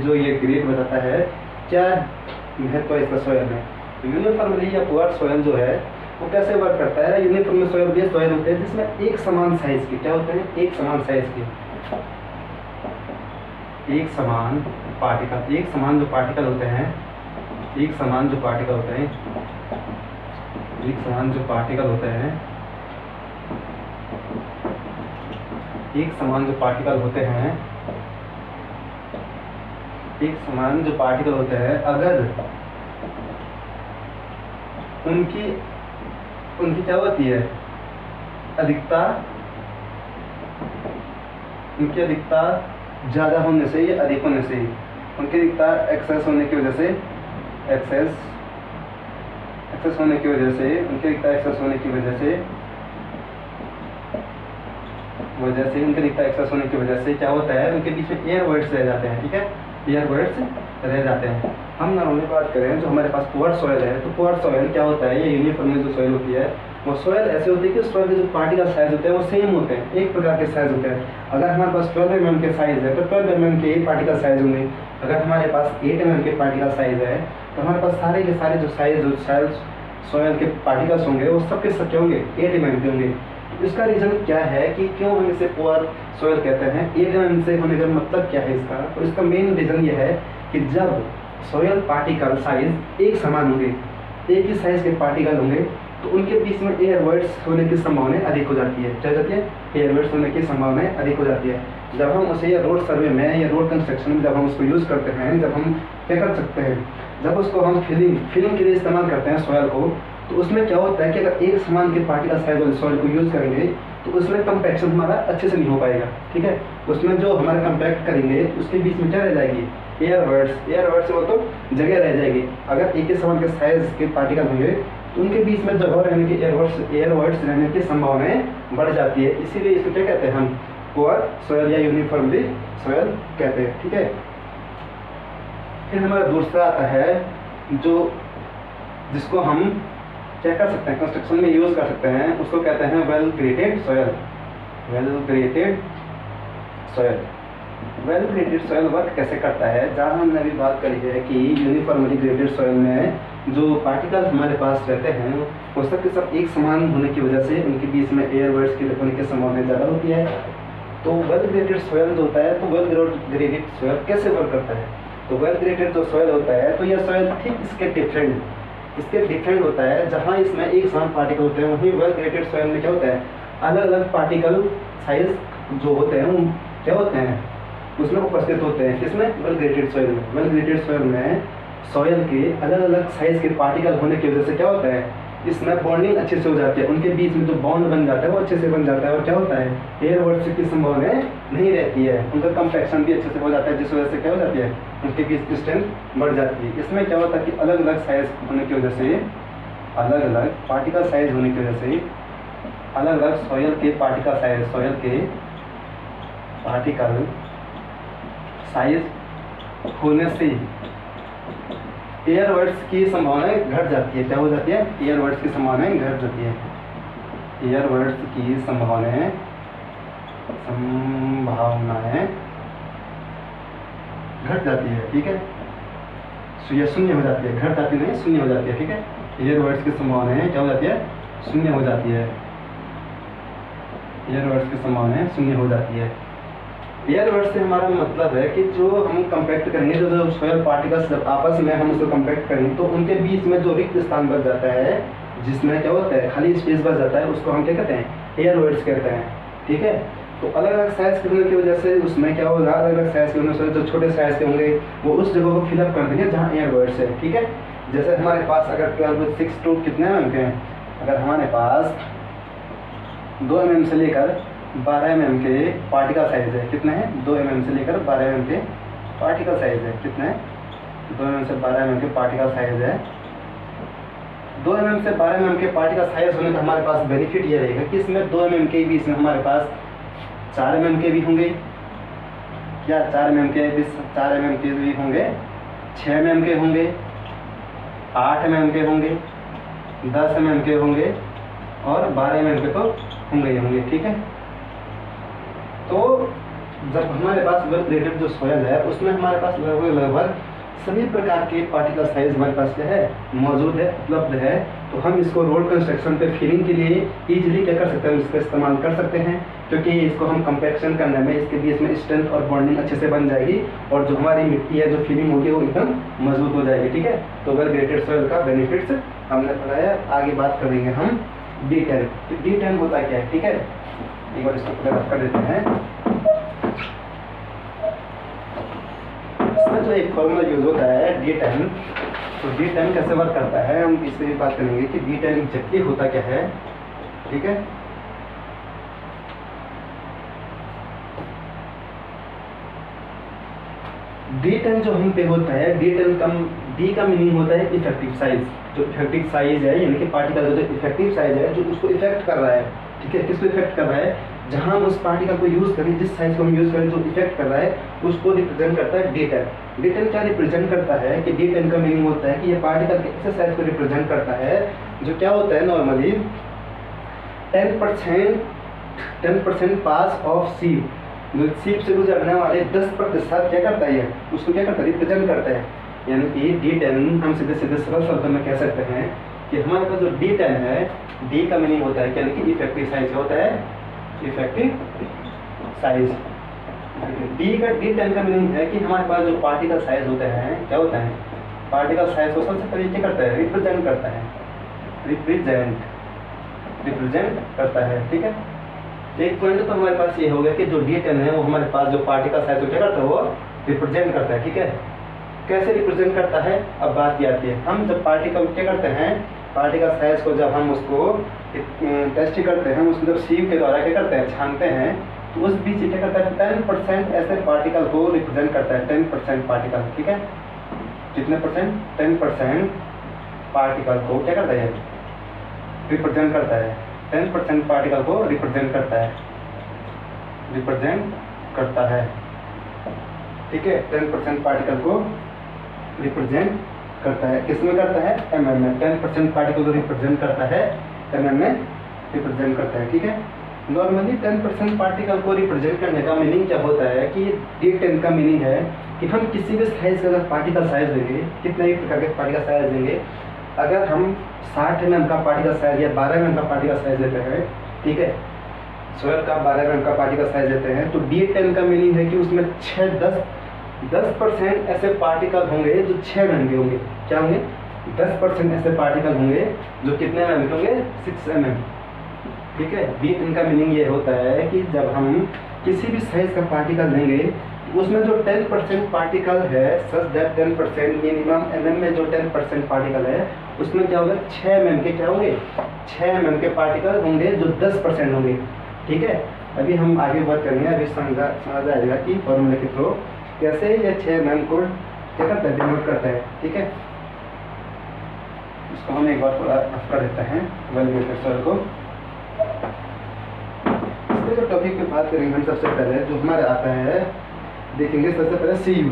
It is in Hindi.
जो ये ग्रेड बताता है क्या महत्व इसका सॉयल में। तो यूनिफॉर्मली या पुअर सॉयल जो है वो कैसे वर्क करता है। यूनिफॉर्मली सॉयल बेस्ड सॉयल होते हैं जिसमें एक समान साइज के क्या होते हैं, एक समान साइज के, एक समान पार्टिकल, एक समान जो पार्टिकल होते हैं, एक समान जो पार्टिकल होते हैं, एक समान जो पार्टिकल होते हैं, एक समान जो पार्टिकल होते हैं, एक समान जो पार्टिकल होते हैं, अगर उनकी क्या होती है अधिकता, उनकी अधिकता ज़्यादा होने से या अधिक होने से, उनकी अधिकता एक्सेस होने की वजह से, एक्सेस होने की वजह से, उनकी अधिकता एक्सेस होने की वजह से उनकी अधिकता एक्सेस होने की वजह से क्या होता है, उनके बीच में एयर वर्ड्स रह जाते हैं। ठीक है, एयर वर्ड्स रह जाते हैं। हम नॉर्मली बात करें जो हमारे पास पुअर सॉइल है, तो पुअर सॉइल क्या होता है, ये यूनिफॉर्मली जो सॉइल होती है वो सॉइल ऐसे होती है कि सॉइल के जो पार्टिकल साइज होते हैं वो सेम होते हैं, एक प्रकार के साइज होते हैं। अगर हमारे पास 12 mm के साइज है तो 12 mm के पार्टिकल साइज होंगे। अगर हमारे पास 8 mm के पार्टिकल साइज है तो हमारे पास सारे के सारे जो साइज सॉइल के पार्टिकल्स होंगे वो सबके सब क्या होंगे, 8 mm के होंगे। इसका रीज़न क्या है कि क्यों हम इसे पुअर सॉइल कहते हैं, 8 mm से होने का मतलब क्या है इसका। तो इसका मेन रीज़न ये है कि जब सॉइल पार्टिकल साइज एक समान होंगे, एक ही साइज के पार्टिकल होंगे, तो उनके बीच में एयर वर्ड्स होने की संभावना अधिक हो जाती है। क्या जाती है, एयर वर्ड्स होने की संभावना अधिक हो जाती है। जब हम उसे या रोड सर्वे में या रोड कंस्ट्रक्शन में जब हम उसको यूज़ करते हैं, जब हम क्या कर सकते हैं, जब उसको हम फिलिंग के लिए इस्तेमाल करते हैं सॉइल को, तो उसमें क्या होता है कि अगर एक समान के पार्टिकल साइज वाले सॉइल को यूज़ करेंगे तो उसमें कंपैक्शन हमारा अच्छे से नहीं हो पाएगा। ठीक है, उसमें जो हमारा कंपैक्ट करेंगे उसके बीच में क्या रह जाएगी, एयर वर्ड्स वो तो जगह रह जाएगी। अगर एक ही समान के साइज के पार्टिकल होंगे तो उनके बीच में जगह रहने की एयर वर्ड्स रहने की संभावनाएं बढ़ जाती है। इसीलिए इसको क्या कहते हैं हम, पुअर सॉइल या यूनिफॉर्मली सॉइल कहते हैं। ठीक है, फिर हमारा दूसरा आता है जो जिसको हम क्या कर सकते हैं, कंस्ट्रक्शन में यूज़ कर सकते हैं, उसको कहते हैं well graded soil. Well graded soil, well graded soil work कैसे करता है, जहाँ हमने अभी बात करी है कि यूनिफॉर्मली ग्रेडेड सॉइल में जो पार्टिकल हमारे पास रहते हैं वो सब के सब एक समान होने की वजह से उनके बीच में एयर वर्ड्स की होने की संभावना ज़्यादा होती है। तो वेल ग्रेडेड सॉइल जो होता है, तो वेल ग्रेडेड सॉइल कैसे वर्क करता है, तो वेल ग्रेडेड जो सॉइल होता है तो यह सॉइल ठीक इसके डिफरेंट होता है। जहाँ इसमें एक समान पार्टिकल होते हैं वहीं वेल ग्रेडेड सॉइल में क्या होता है, अलग अलग पार्टिकल साइज जो होते हैं वो क्या होते हैं, उसमें उपस्थित होते हैं। किसमें, वेल ग्रेडेड सॉइल में। वेल ग्रेडेड सॉइल में सॉइल के अलग अलग साइज के पार्टिकल होने की वजह से क्या होता है, इसमें बॉन्डिंग अच्छे से हो जाती है, उनके बीच में जो बॉन्ड बन जाता है वो अच्छे से बन जाता है। और क्या होता है, एयर वर्ड्स की संभावना नहीं रहती है, उनका कंपैक्शन भी अच्छे से हो जाता है, जिस वजह से क्या हो जाती है, उनके बीच की स्ट्रेंथ बढ़ जाती है। इसमें क्या होता है कि अलग अलग साइज होने की वजह से, अलग अलग पार्टिकल साइज होने की वजह से, अलग अलग सॉइल के पार्टिकल साइज होने से एयर वर्ड्स की संभावनाएं घट जाती है। क्या हो जाती है, एयर वर्ड्स की संभावनाएं घट जाती है। एयर वर्ड्स की संभावनाएं घट जाती है। ठीक है, यह शून्य हो जाती है, घट जाती नहीं, शून्य हो जाती है। ठीक है, एयर वर्ड्स की संभावनाएं क्या हो जाती है, शून्य हो जाती है। एयर वर्ड्स की संभावनाएं शून्य हो जाती है। एयर वर्ड से हमारा मतलब है कि जो हम कंपैक्ट करेंगे, जो सॉइल पार्टिकल्स जब आपस में हम उसको कंपैक्ट करेंगे तो उनके बीच में जो रिक्त स्थान बच जाता है, जिसमें क्या होता है खाली स्पेस बच जाता है, उसको हम क्या कहते हैं, एयर वर्ड्स कहते हैं। ठीक है, तो अलग अलग साइज के होने की वजह से उसमें क्या होगा, अलग अलग साइज के होने से जो छोटे साइज के होंगे वो उस जगह को फिलअप कर देंगे जहाँ एयर वर्ड्स है। ठीक है, जैसे हमारे पास अगर 12/6 टू कितने mm के हैं, अगर हमारे पास 2 mm से लेकर 12 mm के पार्टिकल साइज है, कितने हैं, 2 mm से लेकर 12 mm के पार्टिकल साइज है, कितने हैं, 2 mm से 12 mm के पार्टिकल साइज है। 2 mm से 12 mm के पार्टिकल साइज होने का हमारे पास बेनिफिट ये रहेगा कि इसमें 2 mm के बीच में हमारे पास 4 mm के भी होंगे, क्या 4 mm के भी 4 mm के भी होंगे, 6 mm के होंगे, 8 mm के होंगे, 10 mm के होंगे और 12 mm के तो होंगे ही होंगे। ठीक है, तो जब हमारे पास वेल ग्रेडेड जो सॉयल है उसमें हमारे पास लगभग सभी प्रकार के पार्टिकल साइज हमारे पास क्या है, मौजूद है, उपलब्ध है। तो हम इसको रोड कंस्ट्रक्शन पे फिलिंग के लिए इजीली क्या कर सकते हैं, इसका इस्तेमाल कर सकते हैं, क्योंकि इसको हम कंपैक्शन करने में इसके बीच में स्ट्रेंथ और बॉन्डिंग अच्छे से बन जाएगी, और जो हमारी मिट्टी है जो फिलिंग होगी वो एकदम मजबूत हो जाएगी। ठीक है, तो वेल ग्रेडेड सॉइल का बेनिफिट्स हमने पढ़ाया। आगे बात करेंगे हम D10। तो D10 होता क्या है, ठीक है, एक बार इसको पूरा कर देते हैं। इसमें जो एक फॉर्मूला यूज होता है D10, तो D10 कैसे वर्क करता है हम इससे भी बात करेंगे कि D10 एग्जैक्टली होता क्या है। ठीक है, D10 जो हम पे होता है, D10 का D का मीनिंग होता है इफेक्टिव साइज। जो इफेक्टिव साइज है यानी कि पार्टिकल जो इफेक्टिव साइज है जो उसको इफेक्ट कर रहा है। ठीक है, किसको इफेक्ट कर रहा है, जहां हम उस पार्टिकल को यूज करें, जिस साइज को हम यूज करें जो इफेक्ट कर रहा है उसको रिप्रेजेंट करता है D10। D10 क्या रिप्रेजेंट करता है कि D10 का मीनिंग होता है कि ये पार्टिकल के ऐसे साइज को रिप्रेजेंट करता है जो क्या होता है नॉर्मली 10% पास ऑफ सीप, जो सीप से गुजरने वाले 10% क्या करता है, उसको क्या करता है, रिप्रेजेंट करता है। यानी कि D10 हम सीधे सीधे सरल शब्द में कह सकते हैं कि हमारे पास जो D10 है, D का मीनिंग होता है यानी कि इफेक्टिव साइज होता है, इफेक्टिव साइज। D10 का मीनिंग है कि हमारे पास जो पार्टिकल साइज होते हैं क्या होता है, पार्टिकल साइज को सबसे पहले क्या करता है, रिप्रेजेंट करता है, रिप्रेजेंट करता है। ठीक है, एक पॉइंट तो हमारे पास ये हो गया कि जो D10 है वो हमारे पास जो पार्टिकल साइज को क्या करता है, वो रिप्रेजेंट करता है। ठीक है, कैसे रिप्रेजेंट करता है, अब बात ये आती है, हम जब पार्टिकल क्या करते हैं, पार्टिकल साइज को जब हम उसको टेस्ट करते हैं, उसको जब सीव के द्वारा क्या करते हैं, छानते हैं, तो उस बीच क्या करता है 10% ऐसे पार्टिकल को रिप्रेजेंट करता है, 10% पार्टिकल। ठीक है, कितने परसेंट, 10% पार्टिकल को क्या करता है, रिप्रेजेंट करता है, 10% पार्टिकल को रिप्रेजेंट करता है, ठीक है, 10% पार्टिकल को रिप्रेजेंट करता है, किसमें करता है, mm में। 10% पार्टिकल को रिप्रेजेंट करता है, mm में रिप्रेजेंट करता है। ठीक है, नॉर्मली 10% पार्टिकल को रिप्रेजेंट करने का मीनिंग क्या होता है कि D10 का मीनिंग है कि हम किसी भी साइज का अगर पार्टिकल साइज लेंगे, कितने भी प्रकार के पार्टिकल साइज लेंगे, अगर हम 60 mm का पार्टिकल साइज या 12 mm का पार्टिकल साइज लेते हैं, ठीक है, सॉइल का 12 mm का पार्टिकल साइज लेते हैं, तो D10 का मीनिंग है कि उसमें 10% ऐसे पार्टिकल होंगे जो 6 mm के होंगे। क्या होंगे, 10% ऐसे पार्टिकल होंगे जो कितने mm के होंगे, 6 mm। ठीक है, D10 का मीनिंग ये होता है कि जब हम किसी भी साइज का पार्टिकल लेंगे, उसमें जो 10% पार्टिकल है, सच दैट 10% मिनिमम mm में जो 10% पार्टिकल है उसमें क्या होगा, 6 mm के क्या होंगे, 6 mm के पार्टिकल होंगे जो 10% होंगे। ठीक है, अभी हम आगे बात करेंगे, अभी समझ आएगा कि फॉर्मूले के थ्रू कैसे ये 6 mm को क्या करता है, डिनोट करता है। ठीक है, इसको हम एक बार थोड़ा रफ कर देते हैं वेल ग्रेडेड सॉइल को। इसके जो टॉपिक पे बात करेंगे हम सबसे पहले जो हमारे आता है, देखेंगे सबसे पहले CU।